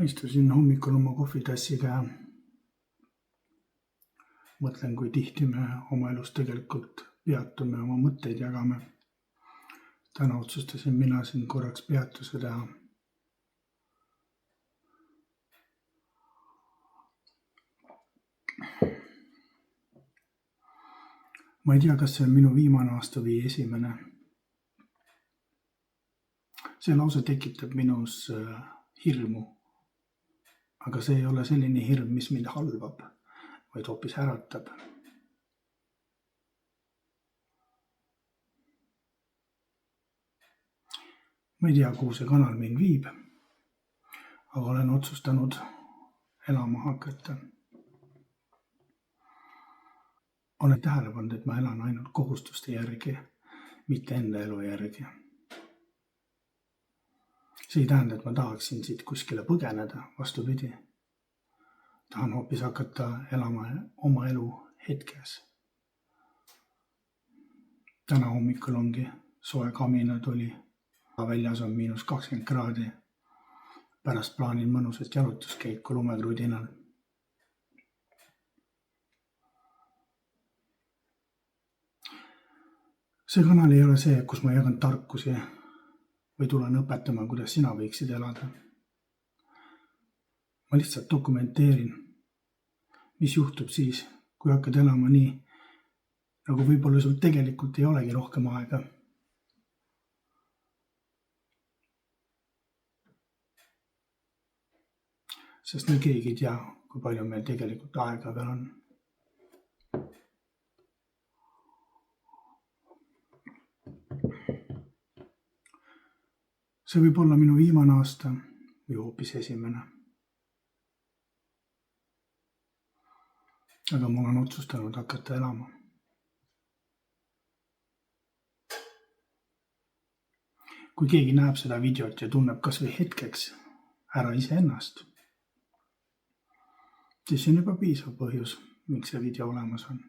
Istusin hommikul oma kohvitassiga ja mõtlen, kui tihti me oma elus tegelikult peatume ja oma mõtteid jagame. Täna otsustasin mina siin korraks peatuse teha. Ma ei tea, kas see on minu viimane aasta või esimene. See lause tekitab minus hirmu. Aga see ei ole selline hirm, mis mind halvab, vaid hoopis äratab. Ma ei tea, kuhu see kanal mind viib, aga olen otsustanud elama hakata. Olen tähele pannud, et ma elan ainult kohustuste järgi, mitte enda elu järgi. See ei tähenda, et ma tahaksin siit kuskile põgeneda, vastupidi. Tahan hoopis hakata elama oma elu hetkes. Täna hommikul ongi soe kaminatuli. Väljas on -20 kraadi. Pärast plaanin mõnusat jalutuskäiku lumekrudinal. See kanal ei ole see, kus ma jagan tarkusi või tulen õpetama, kuidas sina võiksid elada. Ma lihtsalt dokumenteerin, mis juhtub siis, kui hakkad elama nii, nagu võib-olla sul tegelikult ei olegi rohkem aega. Sest me keegi ei tea, kui palju meil tegelikult aega veel on. See võib olla minu viimane aasta või hoopis esimene. Aga ma olen otsustanud hakata elama. Kui keegi näeb seda videot ja tunneb kas või hetkeks ära iseennast, siis see on juba piisav põhjus, miks see video olemas on.